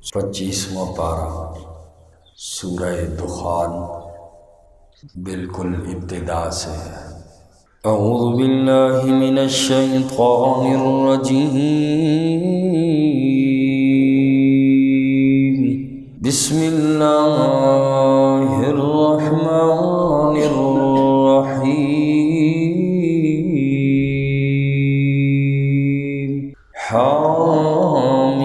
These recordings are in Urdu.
25واں پارہ سورہ دخان بالکل ابتدا سے ہے۔ اعوذ باللہ من الشیطان الرجیم، بسم اللہ الرحمن الرحیم، حامیم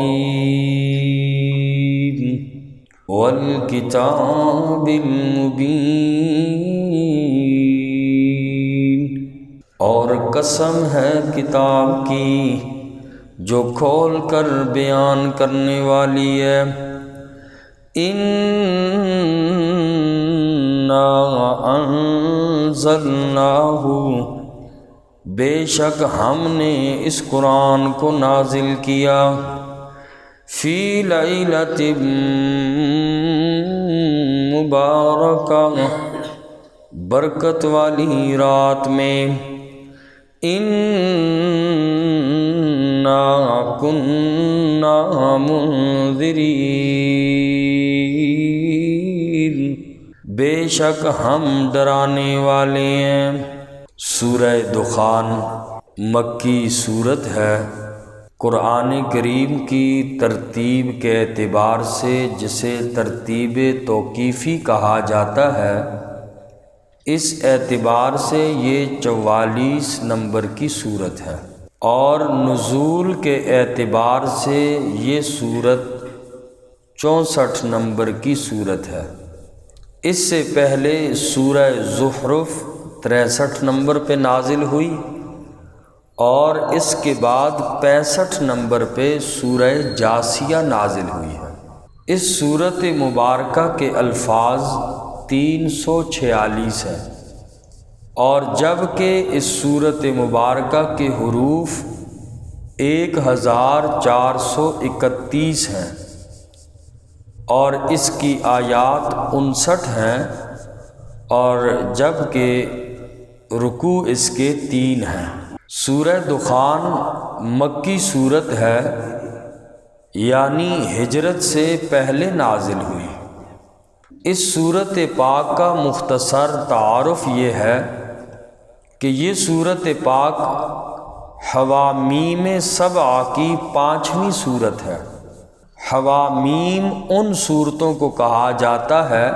والکتاب المبین، اور قسم ہے کتاب کی جو کھول کر بیان کرنے والی ہے۔ اِنَّا أَنزَلْنَاهُ، بے شک ہم نے اس قرآن کو نازل کیا، فی لیلۃ مبارکہ، برکت والی رات میں۔ اِنَّا كُنَّا مُنذِرِينَ، بے شک ہم ڈرانے والے ہیں۔ سورہ دخان مکی صورت ہے۔ قرآن کریم کی ترتیب کے اعتبار سے جسے ترتیب توقیفی کہا جاتا ہے، اس اعتبار سے یہ 44 نمبر کی صورت ہے، اور نزول کے اعتبار سے یہ صورت 64 نمبر کی صورت ہے۔ اس سے پہلے سورہ زخرف 63 نمبر پہ نازل ہوئی، اور اس کے بعد 65 نمبر پہ سورہ جاسیہ نازل ہوئی ہے۔ اس سورت مبارکہ کے الفاظ 346 ہیں، اور جبکہ اس سورت مبارکہ کے حروف 1431 ہیں، اور اس کی آیات 59 ہیں، اور جبکہ رکوع اس کے 3 ہیں۔ سورہ دخان مکی صورت ہے، یعنی ہجرت سے پہلے نازل ہوئی۔ اس صورت پاک کا مختصر تعارف یہ ہے کہ یہ صورت پاک حوامیم سبع کی 5ویں صورت ہے۔ حوامیم ان صورتوں کو کہا جاتا ہے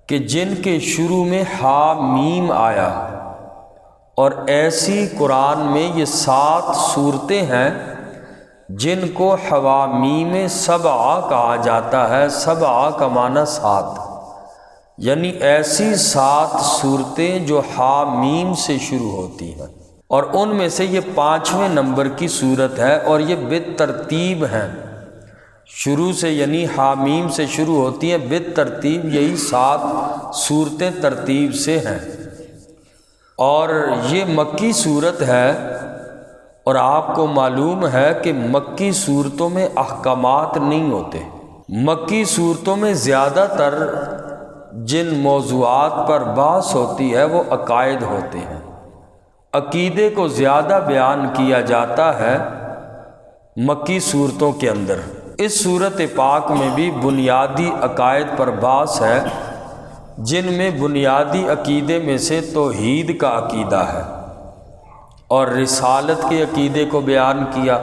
کہ جن کے شروع میں حامیم آیا، اور ایسی قرآن میں یہ 7 صورتیں ہیں جن کو حوامیم سبع کہا جاتا ہے۔ سبع کا معنی 7، یعنی ایسی 7 صورتیں جو حامیم سے شروع ہوتی ہیں، اور ان میں سے یہ 5ویں نمبر کی صورت ہے، اور یہ بالترتیب ہیں شروع سے، یعنی حامیم سے شروع ہوتی ہیں، بالترتیب یہی 7 صورتیں ترتیب سے ہیں۔ اور یہ مکی صورت ہے، اور آپ کو معلوم ہے کہ مکی صورتوں میں احکامات نہیں ہوتے۔ مکی صورتوں میں زیادہ تر جن موضوعات پر بحث ہوتی ہے وہ عقائد ہوتے ہیں۔ عقیدے کو زیادہ بیان کیا جاتا ہے مکی صورتوں کے اندر۔ اس صورت پاک میں بھی بنیادی عقائد پر بحث ہے، جن میں بنیادی عقیدے میں سے توحید کا عقیدہ ہے، اور رسالت کے عقیدے کو بیان کیا،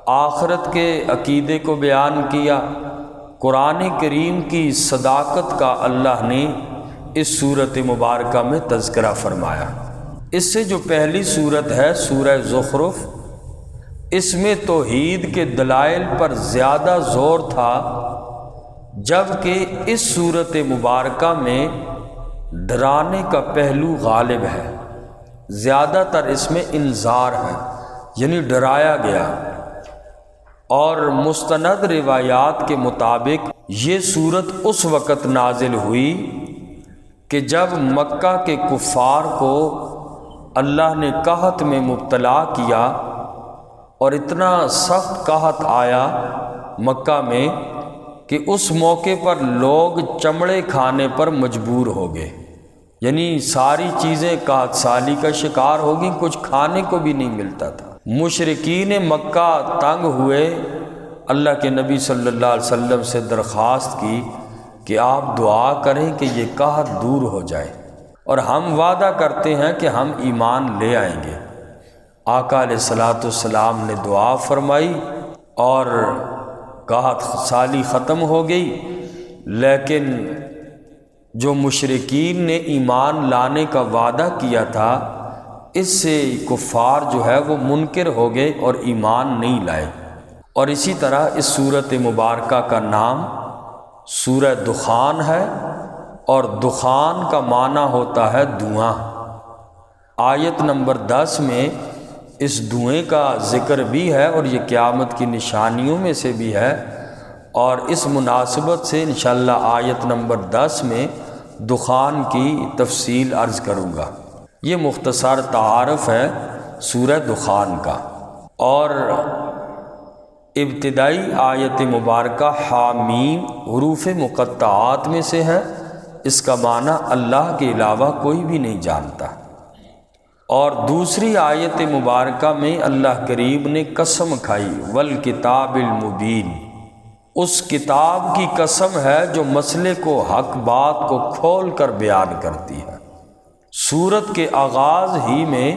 آخرت کے عقیدے کو بیان کیا۔ قرآن کریم کی صداقت کا اللہ نے اس صورت مبارکہ میں تذکرہ فرمایا۔ اس سے جو پہلی صورت ہے سورہ زخرف، اس میں توحید کے دلائل پر زیادہ زور تھا، جبکہ اس صورت مبارکہ میں ڈرانے کا پہلو غالب ہے۔ زیادہ تر اس میں انذار ہے، یعنی ڈرایا گیا۔ اور مستند روایات کے مطابق یہ صورت اس وقت نازل ہوئی کہ جب مکہ کے کفار کو اللہ نے قحط میں مبتلا کیا، اور اتنا سخت قحط آیا مکہ میں کہ اس موقع پر لوگ چمڑے کھانے پر مجبور ہو گئے، یعنی ساری چیزیں قحط سالی کا شکار ہوگی، کچھ کھانے کو بھی نہیں ملتا تھا۔ مشرکین مکہ تنگ ہوئے، اللہ کے نبی صلی اللہ علیہ وسلم سے درخواست کی کہ آپ دعا کریں کہ یہ قحط دور ہو جائے، اور ہم وعدہ کرتے ہیں کہ ہم ایمان لے آئیں گے۔ آقا علیہ الصلوۃ والسلام نے دعا فرمائی اور قحط سالی ختم ہو گئی، لیکن جو مشرکین نے ایمان لانے کا وعدہ کیا تھا، اس سے کفار جو ہے وہ منکر ہو گئے اور ایمان نہیں لائے۔ اور اسی طرح اس سورۃ مبارکہ کا نام سورہ دخان ہے، اور دخان کا معنی ہوتا ہے دھواں۔ آیت نمبر 10 میں اس دھوئیں کا ذکر بھی ہے، اور یہ قیامت کی نشانیوں میں سے بھی ہے، اور اس مناسبت سے انشاءاللہ آیت نمبر 10 میں دخان کی تفصیل عرض کروں گا۔ یہ مختصر تعارف ہے سورہ دخان کا۔ اور ابتدائی آیت مبارکہ حامیم حروف مقطعات میں سے ہے، اس کا معنی اللہ کے علاوہ کوئی بھی نہیں جانتا۔ اور دوسری آیت مبارکہ میں اللہ کریم نے قسم کھائی والکتاب المبین، اس کتاب کی قسم ہے جو مسئلے کو، حق بات کو کھول کر بیان کرتی ہے۔ سورت کے آغاز ہی میں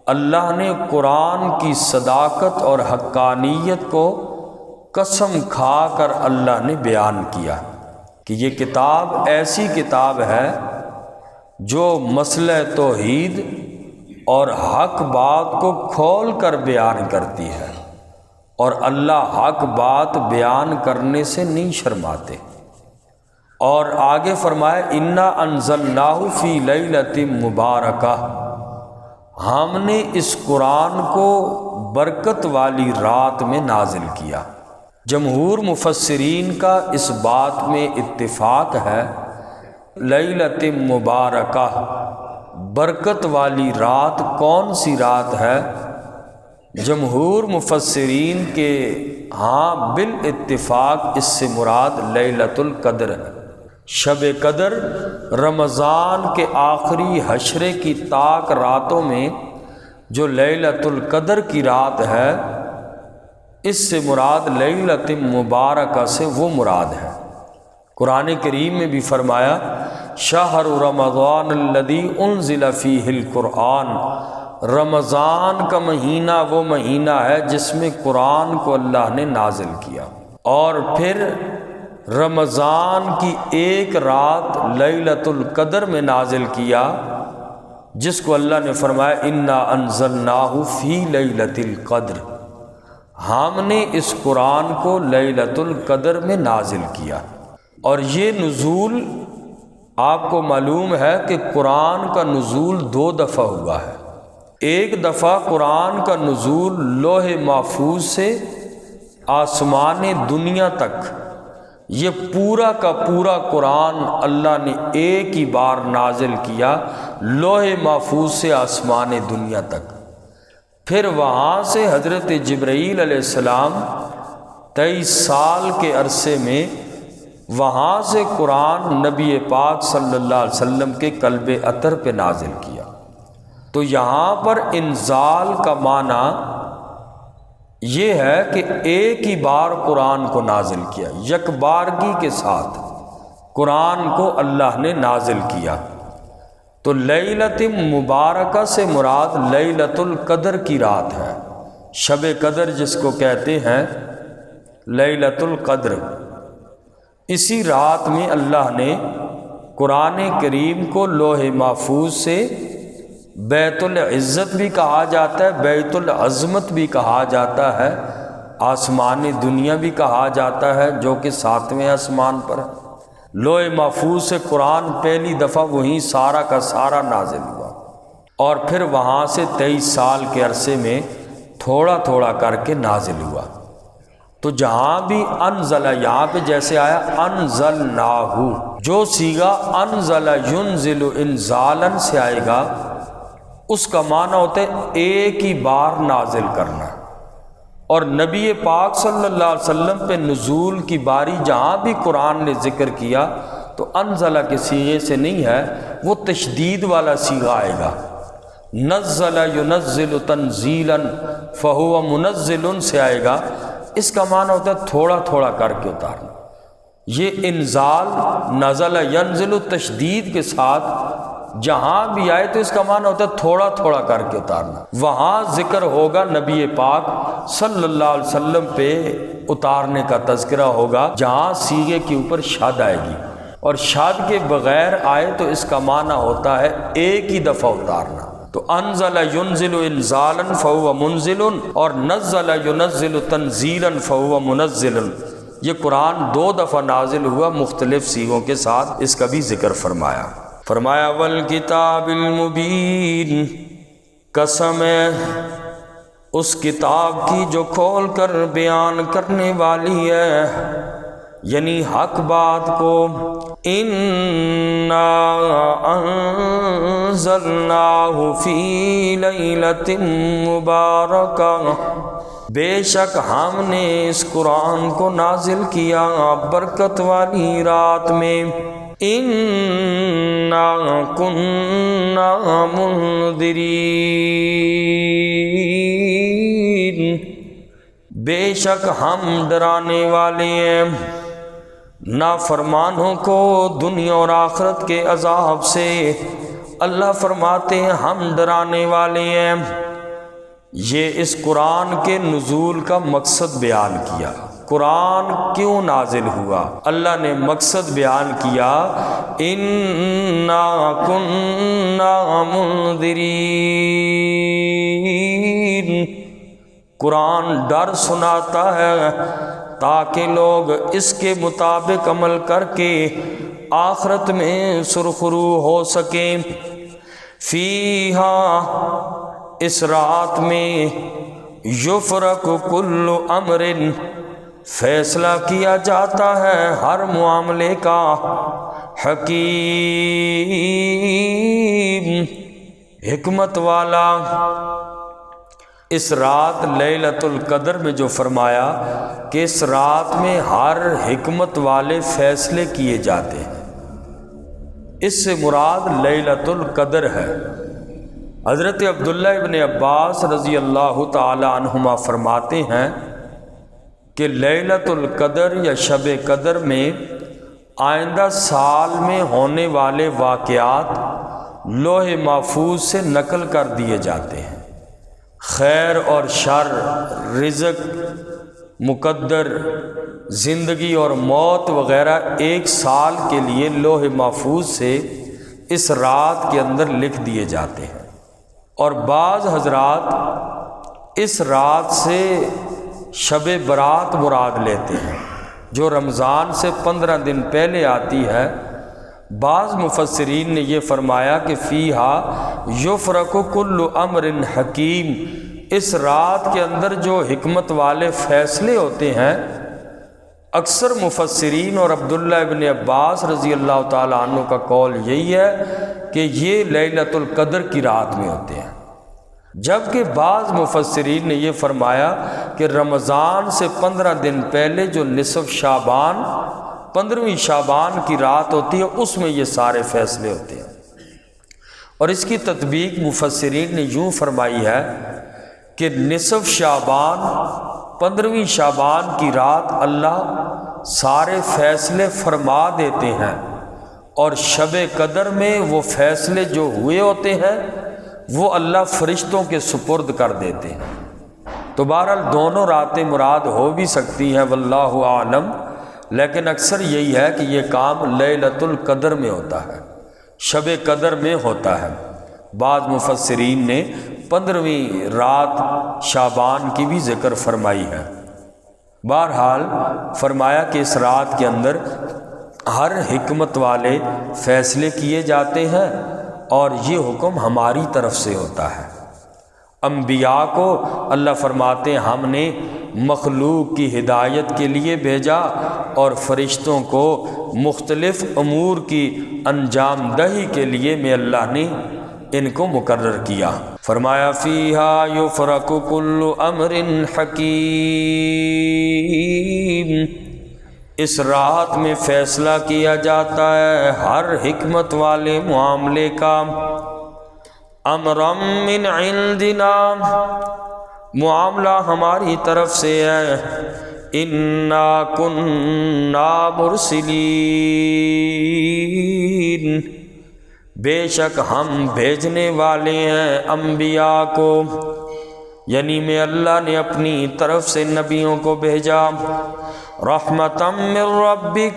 اللہ نے قرآن کی صداقت اور حقانیت کو قسم کھا کر اللہ نے بیان کیا کہ یہ کتاب ایسی کتاب ہے جو مسئلہ توحید اور حق بات کو کھول کر بیان کرتی ہے، اور اللہ حق بات بیان کرنے سے نہیں شرماتے۔ اور آگے فرمائے انا انزلناہ فی لیلۃ مبارکہ، ہم نے اس قرآن کو برکت والی رات میں نازل کیا۔ جمہور مفسرین کا اس بات میں اتفاق ہے، لیلۃ مبارکہ، برکت والی رات کون سی رات ہے؟ جمہور مفسرین کے ہاں بالاتفاق اس سے مراد لیلۃ القدر ہے۔ شب قدر رمضان کے آخری حشرے کی طاق راتوں میں جو لیلۃ القدر کی رات ہے، اس سے مراد لیلۃ مبارکہ سے وہ مراد ہے۔ قرآن کریم میں بھی فرمایا شہر رمضان الذی انزل فیہ القرآن، رمضان کا مہینہ وہ مہینہ ہے جس میں قرآن کو اللہ نے نازل کیا۔ اور پھر رمضان کی ایک رات لیلۃ القدر میں نازل کیا، جس کو اللہ نے فرمایا انا انزلناہ فی لیلۃ القدر، ہم نے اس قرآن کو لیلۃ القدر میں نازل کیا۔ اور یہ نزول آپ کو معلوم ہے کہ قرآن کا نزول 2 دفعہ ہوا ہے۔ ایک دفعہ قرآن کا نزول لوح محفوظ سے آسمان دنیا تک، یہ پورا کا پورا قرآن اللہ نے ایک ہی بار نازل کیا، لوح محفوظ سے آسمان دنیا تک۔ پھر وہاں سے حضرت جبرائیل علیہ السلام 23 سال کے عرصے میں وہاں سے قرآن نبی پاک صلی اللہ علیہ وسلم کے قلب اطہر پہ نازل کیا۔ تو یہاں پر انزال کا معنی یہ ہے کہ ایک ہی بار قرآن کو نازل کیا، یک بارگی کے ساتھ قرآن کو اللہ نے نازل کیا۔ تو لیلۃ مبارکہ سے مراد لیلۃ القدر کی رات ہے، شب قدر جس کو کہتے ہیں لیلۃ القدر۔ اسی رات میں اللہ نے قرآن کریم کو لوح محفوظ سے بیت العزت بھی کہا جاتا ہے، بیت العظمت بھی کہا جاتا ہے، آسمان دنیا بھی کہا جاتا ہے جو کہ 7ویں آسمان پر ہے۔ لوح محفوظ سے قرآن پہلی دفعہ وہیں سارا کا سارا نازل ہوا، اور پھر وہاں سے 23 سال کے عرصے میں تھوڑا تھوڑا کر کے نازل ہوا۔ تو جہاں بھی انزل، یہاں پہ جیسے آیا انزلناہ، جو صیغہ انزل ینزل انزالاً سے آئے گا اس کا معنی ہوتا ہے ایک ہی بار نازل کرنا۔ اور نبی پاک صلی اللہ علیہ وسلم پہ نزول کی باری جہاں بھی قرآن نے ذکر کیا تو انزل کے صیغے سے نہیں ہے، وہ تشدید والا صیغہ آئے گا۔ نزل ینزل تنزیلا فہو منزل سے آئے گا، اس کا معنی ہوتا ہے تھوڑا تھوڑا کر کے اتارنا۔ یہ انزال نزل ینزل تشدید کے ساتھ جہاں بھی آئے تو اس کا معنی ہوتا ہے تھوڑا تھوڑا کر کے اتارنا۔ وہاں ذکر ہوگا نبی پاک صلی اللہ علیہ وسلم پہ اتارنے کا تذکرہ ہوگا جہاں صیغے کے اوپر شد آئے گی، اور شد کے بغیر آئے تو اس کا معنی ہوتا ہے ایک ہی دفعہ اتارنا۔ تو انزل ینزل انزالا فهو منزل اور نزل ینزل تنزیلا فهو منزل، یہ قرآن 2 دفعہ نازل ہوا مختلف صیغوں کے ساتھ، اس کا بھی ذکر فرمایا۔ فرمایا والکتاب المبین، قسم ہے اس کتاب کی جو کھول کر بیان کرنے والی ہے، یعنی حق بات کو۔ انا انزلناہ فی لیلۃ مبارکہ، بے شک ہم نے اس قرآن کو نازل کیا برکت والی رات میں۔ انا کننا منذرین، بے شک ہم ڈرانے والے ہیں نافرمانوں کو دنیا اور آخرت کے عذاب سے۔ اللہ فرماتے ہیں ہم ڈرانے والے ہیں۔ یہ اس قرآن کے نزول کا مقصد بیان کیا، قرآن کیوں نازل ہوا، اللہ نے مقصد بیان کیا۔ انا کننا منذرین، قرآن ڈر سناتا ہے تاکہ لوگ اس کے مطابق عمل کر کے آخرت میں سرخرو ہو سکیں۔ فیہا، اس رات میں، یفرق کل امر، فیصلہ کیا جاتا ہے ہر معاملے کا، حکیم، حکمت والا۔ اس رات لیلۃ القدر میں جو فرمایا کہ اس رات میں ہر حکمت والے فیصلے کیے جاتے ہیں، اس سے مراد لیلۃ القدر ہے۔ حضرت عبداللہ ابن عباس رضی اللہ تعالی عنہما فرماتے ہیں کہ لیلۃ القدر یا شب قدر میں آئندہ سال میں ہونے والے واقعات لوح محفوظ سے نقل کر دیے جاتے ہیں۔ خیر اور شر، رزق، مقدر، زندگی اور موت وغیرہ 1 سال کے لیے لوح محفوظ سے اس رات کے اندر لکھ دیے جاتے ہیں۔ اور بعض حضرات اس رات سے شب برات مراد لیتے ہیں جو رمضان سے 15 دن پہلے آتی ہے۔ بعض مفسرین نے یہ فرمایا کہ فیہا یفرق کل امر حکیم، اس رات کے اندر جو حکمت والے فیصلے ہوتے ہیں، اکثر مفسرین اور عبداللہ ابن عباس رضی اللہ تعالی عنہ کا قول یہی ہے کہ یہ لیلۃ القدر کی رات میں ہوتے ہیں، جبکہ بعض مفسرین نے یہ فرمایا کہ رمضان سے 15 دن پہلے جو نصف شعبان، 15ویں شعبان کی رات ہوتی ہے، اس میں یہ سارے فیصلے ہوتے ہیں۔ اور اس کی تطبیق مفسرین نے یوں فرمائی ہے کہ نصف شعبان، 15ویں شعبان کی رات اللہ سارے فیصلے فرما دیتے ہیں، اور شب قدر میں وہ فیصلے جو ہوئے ہوتے ہیں وہ اللہ فرشتوں کے سپرد کر دیتے ہیں۔ تو بہرحال دونوں راتیں مراد ہو بھی سکتی ہیں، واللہ اعلم، لیکن اکثر یہی ہے کہ یہ کام لیلۃ القدر میں ہوتا ہے، شب قدر میں ہوتا ہے۔ بعض مفسرین نے 15ویں رات شعبان کی بھی ذکر فرمائی ہے۔ بہرحال فرمایا کہ اس رات کے اندر ہر حکمت والے فیصلے کیے جاتے ہیں، اور یہ حکم ہماری طرف سے ہوتا ہے۔ انبیاء کو اللہ فرماتے ہیں ہم نے مخلوق کی ہدایت کے لیے بھیجا، اور فرشتوں کو مختلف امور کی انجام دہی کے لیے میں اللہ نے ان کو مقرر کیا۔ فرمایا فیہا یفرق کل امر حکیم، اس رات میں فیصلہ کیا جاتا ہے ہر حکمت والے معاملے کا۔ امرا من عندنا، معاملہ ہماری طرف سے ہے، انا کننا مرسلین، بے شک ہم بھیجنے والے ہیں انبیاء کو، یعنی میں اللہ نے اپنی طرف سے نبیوں کو بھیجا، رحمتم من ربک،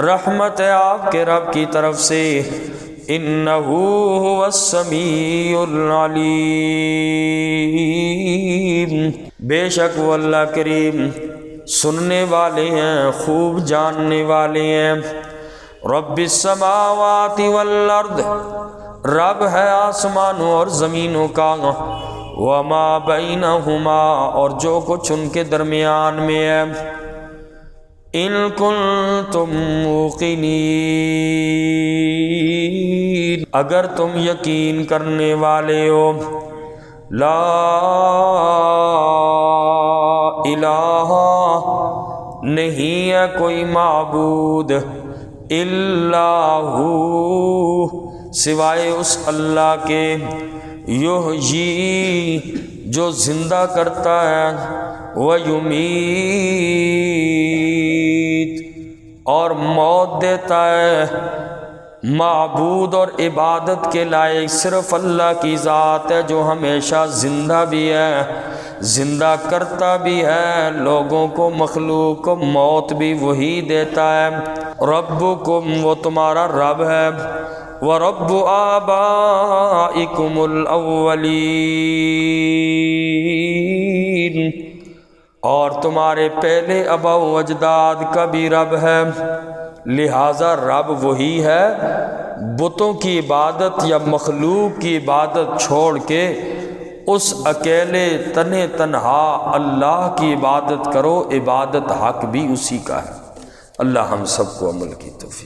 رحمت ہے آپ کے رب کی طرف سے، انہو هو السمیع العلیم، بے شک وہ اللہ کریم سننے والے ہیں، خوب جاننے والے ہیں۔ رب السماوات والارض، رب ہے آسمانوں اور زمینوں کا، وما بینہما، اور جو کچھ ان کے درمیان میں ہے، ان کنتم موقنین، اگر تم یقین کرنے والے ہو، لا الہ، نہیں ہے کوئی معبود، الا ہو، سوائے اس اللہ کے، یحیی، جو زندہ کرتا ہے، ویمیت، اور موت دیتا ہے۔ معبود اور عبادت کے لائق صرف اللہ کی ذات ہے، جو ہمیشہ زندہ بھی ہے، زندہ کرتا بھی ہے، لوگوں کو، مخلوق کو موت بھی وہی دیتا ہے۔ ربکم، وہ تمہارا رب ہے، وَرَبُّ آبائکم الاولین، اور تمہارے پہلے آباء و اجداد کا بھی رب ہے، لہذا رب وہی ہے۔ بتوں کی عبادت یا مخلوق کی عبادت چھوڑ کے اس اکیلے تنہا اللہ کی عبادت کرو، عبادت حق بھی اسی کا ہے۔ اللہ ہم سب کو عمل کی توفیق